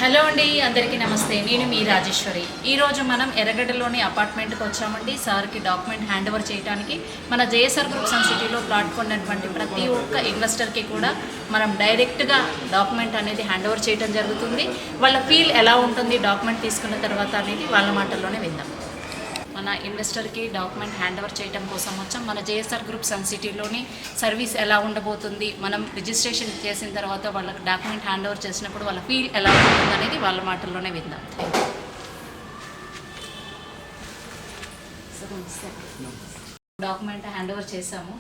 Hello అండి, అందరికీ నమస్తే. నేను మీ రాజేశ్వరి. ఈరోజు మనం ఎర్రగడ్డలోని అపార్ట్మెంట్కి వచ్చామండి. సార్కి డాక్యుమెంట్ హ్యాండ్ ఓవర్ చేయడానికి. మన జేఎస్ఆర్ గ్రూప్ సన్ సిటీలో ప్లాట్ కొన్నటువంటి ప్రతి ఒక్క ఇన్వెస్టర్కి కూడా మనం డైరెక్ట్గా డాక్యుమెంట్ అనేది హ్యాండ్ ఓవర్ చేయడం జరుగుతుంది. వాళ్ళ ఫీల్ ఎలా ఉంటుంది డాక్యుమెంట్ తీసుకున్న తర్వాత అనేది వాళ్ళ మాటల్లోనే విందాం. మన ఇన్వెస్టర్కి డాక్యుమెంట్ హ్యాండ్ ఓవర్ చేయడం కోసం వచ్చాం. మన జేఎస్ఆర్ గ్రూప్ సన్ సిటీలోని సర్వీస్ ఎలా ఉండబోతుంది, మనం రిజిస్ట్రేషన్ చేసిన తర్వాత వాళ్ళకి డాక్యుమెంట్ హ్యాండ్ ఓవర్ చేసినప్పుడు వాళ్ళ ఫీల్ ఎలా ఉంటుంది అనేది వాళ్ళ మాటల్లోనే విందాం. డాక్యుమెంట్ హ్యాండ్ ఓవర్ చేసాము.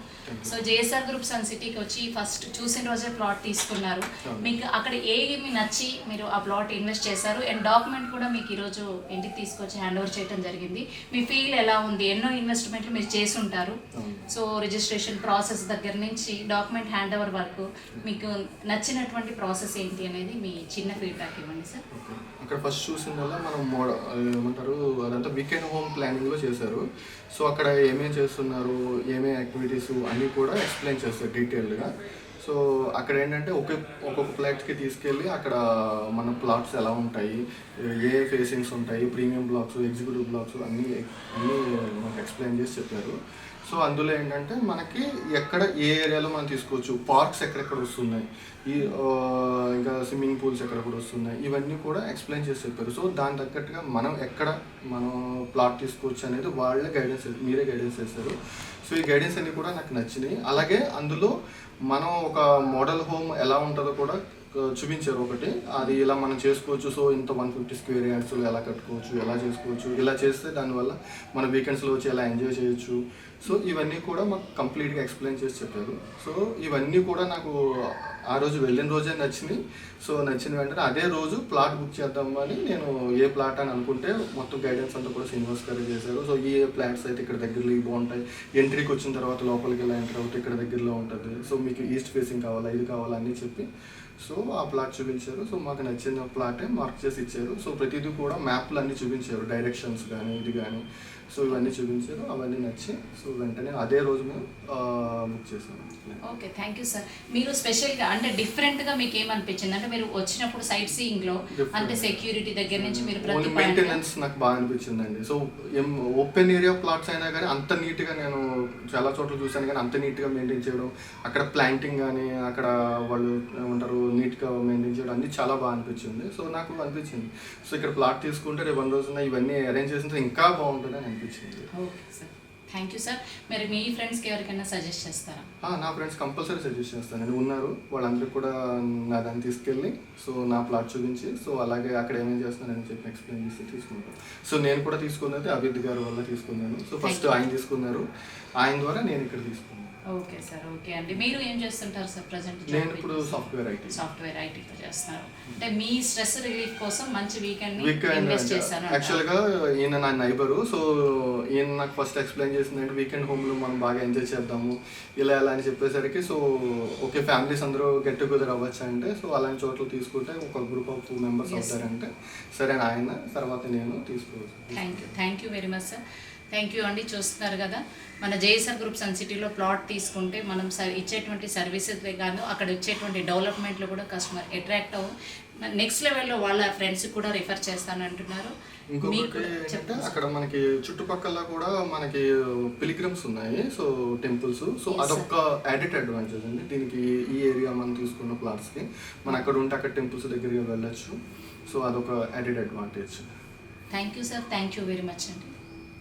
సో జేఎస్ఆర్ గ్రూప్ సన్ సిటీకి వచ్చి ఫస్ట్ చూసిన రోజే ప్లాట్ తీసుకున్నారు. మీకు అక్కడ ఏమి నచ్చి మీరు ఆ ప్లాట్ ఇన్వెస్ట్ చేశారు అండ్ డాక్యుమెంట్ కూడా మీకు ఈరోజు ఇంటికి తీసుకొచ్చి హ్యాండ్ ఓవర్ చేయడం జరిగింది. మీ ఫీల్ ఎలా ఉంది? ఎన్నో ఇన్వెస్ట్మెంట్లు మీరు చేసి ఉంటారు. సో రిజిస్ట్రేషన్ ప్రాసెస్ దగ్గర నుంచి డాక్యుమెంట్ హ్యాండ్ ఓవర్ వరకు మీకు నచ్చినటువంటి ప్రాసెస్ ఏంటి అనేది మీ చిన్న ఫీడ్బ్యాక్ ఇవ్వండి సార్. అక్కడ ఫస్ట్ చూసిందల్లా మనం ఏమంటారు అదంతా వీకెండ్ హోమ్ ప్లానింగ్లో చేశారు. సో అక్కడ ఏమేమి చేస్తున్నారు, ఏమేమి యాక్టివిటీస్ అన్నీ కూడా ఎక్స్ప్లెయిన్ చేస్తారు డీటెయిల్డ్గా. సో అక్కడ ఏంటంటే ఒక్కొక్క ఫ్లాట్స్కి తీసుకెళ్ళి అక్కడ మన ప్లాట్స్ ఎలా ఉంటాయి, ఏ ఫేసింగ్స్ ఉంటాయి, ప్రీమియం బ్లాక్స్, ఎగ్జిక్యూటివ్ బ్లాక్స్ అన్నీ మనకు ఎక్స్ప్లెయిన్ చేసి చెప్పారు. సో అందులో ఏంటంటే మనకి ఎక్కడ ఏ ఏరియాలో మనం తీసుకోవచ్చు, పార్క్స్ ఎక్కడెక్కడ వస్తున్నాయి, ఇంకా స్విమ్మింగ్ పూల్స్ ఎక్కడెక్కడ వస్తున్నాయి, ఇవన్నీ కూడా ఎక్స్ప్లెయిన్ చేసి చెప్పారు. సో దాని తగ్గట్టుగా మనం ప్లాట్ తీసుకోవచ్చు అనేది వాళ్ళే మీరే గైడెన్స్ చేస్తారు. సో ఈ గైడెన్స్ అన్నీ కూడా నాకు నచ్చినాయి. అలాగే అందులో మనం ఒక మోడల్ హోమ్ ఎలా ఉంటుందో కూడా చూపించారు. ఒకటి అది ఇలా మనం చేసుకోవచ్చు. సో ఇంత 150 స్క్వేర్ యార్డ్స్లో ఎలా కట్టుకోవచ్చు, ఎలా చేసుకోవచ్చు, ఇలా చేస్తే దానివల్ల మన వీకెండ్స్లో వచ్చి ఎలా ఎంజాయ్ చేయొచ్చు. సో ఇవన్నీ కూడా మాకు కంప్లీట్గా ఎక్స్ప్లెయిన్ చేసి చెప్పారు. సో ఇవన్నీ కూడా నాకు ఆ రోజు వెళ్ళిన రోజే నచ్చినాయి. సో నచ్చిన వెంటనే అదే రోజు ప్లాట్ బుక్ చేద్దాం అని నేను ఏ ప్లాట్ అని అనుకుంటే మొత్తం గైడెన్స్ అంతా కూడా శ్రీనివాస్ గారు చేశారు. సో ఈ ప్లాట్స్ అయితే ఇక్కడ దగ్గరలో బాగుంటాయి, ఎంట్రీకి వచ్చిన తర్వాత లోపలికి ఎలా ఎంటర్ అవుతాయి, ఇక్కడ దగ్గరలో ఉంటుంది. సో మీకు ఈస్ట్ ఫేసింగ్ కావాలా, ఇది కావాలా అన్నీ చెప్పి సో ఆ ప్లాట్ చూపించారు. సో మాకు నచ్చిన ప్లాటే మార్క్ చేసి ఇచ్చారు. సో ప్రతిదీ కూడా మ్యాప్లు అన్నీ చూపించారు, డైరెక్షన్స్ కానీ ఇది కానీ. సో ఇవన్నీ చూపించారు, అవన్నీ నచ్చి సో వెంటనే అదే రోజు మేము బుక్ చేసాము. Okay, thank you sir. మీరు స్పెషల్గా అంటే డిఫరెంట్గా మీకు ఏమనిపించింది అంటే మీరు వచ్చినప్పుడు సైట్ సీయింగ్లో అంటే సెక్యూరిటీ దగ్గర నుంచి మీరు ప్రతి మెయింటెనెన్స్ నాకు బాగా అనిపించిందండి. సో ఓపెన్ ఏరియా ప్లాట్స్ అయినా కానీ అంత నీట్గా నేను చాలా చోట్ల చూశాను, కానీ అంత నీట్గా మెయింటైన్ చేయడం, అక్కడ ప్లాంటింగ్ కానీ అక్కడ వాళ్ళు ఏమంటారు నీట్గా మెయింటైన్ చేయడం అన్నీ చాలా బాగా అనిపించింది. సో నాకు అనిపించింది సో ఇక్కడ ప్లాట్ తీసుకుంటే రేపు 1 రోజున ఇవన్నీ అరేంజ్ చేసింటే ఇంకా బాగుంటుందని అనిపించింది. Okay sir, thank you sir. మరి మీ ఫ్రెండ్స్కి ఎవరికైనా సజెస్ట్ చేస్తారా? నా ఫ్రెండ్స్ కంపల్సరీ సజెస్ట్ చేస్తాను. నేను ఉన్నారు, వాళ్ళందరూ కూడా నా దాన్ని తీసుకెళ్ళి సో నా ప్లాట్ చూపించి సో అలాగే అక్కడ ఏమేమి చేస్తున్నానని చెప్పి ఎక్స్ప్లెయిన్ చేసి తీసుకుంటాను. సో నేను కూడా తీసుకున్నది అభిద్ గారి వల్ల తీసుకున్నాను. సో ఫస్ట్ ఆయన తీసుకున్నారు, ఆయన ద్వారా నేను ఇక్కడ తీసుకున్నాను. ఓకే సార్, ఓకే అండి. మీరు ఏం చేస్తుంటారు సార్ ప్రజెంట్? నేను ఇప్పుడు సాఫ్ట్వేర్ ఐటీతో చేస్తున్నారు. అంటే మీ స్ట్రెస్ రిలీఫ్ కోసం మంచి వీకెండ్ ఇన్వెస్ట్ చేశాను. యాక్చువల్గా ఈయన నా నైబరు. సో ఈయన నాకు ఫస్ట్ ఎక్స్ప్లెయిన్ చేసిందంటే వీకెండ్ హోమ్లో మనం బాగా ఎంజాయ్ చేద్దాము ఇలా ఎలా అని చెప్పేసరికి సో ఓకే ఫ్యామిలీస్ అందరూ గెట్ టుగెదర్ అవ్వచ్చు అంటే సో అలాంటి చోట్ల తీసుకుంటే ఒక గ్రూప్ ఆఫ్ 2 మెంబర్స్ అవుతారంటే సరే ఆయన తర్వాత నేను తీసుకోవచ్చు. Thank you very much sir. Thank you అండి. చూస్తున్నారు కదా, మన జేఎస్ఆర్ గ్రూప్ సన్ సిటీలో ప్లాట్ తీసుకుంటే మనం ఇచ్చేటువంటి సర్వీసెస్ కాదు, అక్కడ ఇచ్చేటువంటి డెవలప్మెంట్లో కూడా కస్టమర్ అట్రాక్ట్ అవ్వు నెక్స్ట్ లెవెల్లో వాళ్ళ ఫ్రెండ్స్ కూడా రిఫర్ చేస్తాను అంటున్నారు. ఇంకొకటి అక్కడ మనకి చుట్టుపక్కల కూడా మనకి పిలిగ్రిమ్స్ ఉన్నాయి, సో టెంపుల్స్. సో అదొక యాడెడ్ అడ్వాంటేజ్ అండి దీనికి. ఈ ఏరియా మనం తీసుకున్న ప్లాట్స్కి మనం అక్కడ ఉంటే అక్కడ టెంపుల్స్ దగ్గరికి వెళ్ళచ్చు. సో అదొక added advantage. Thank you sir, thank you very much అండి.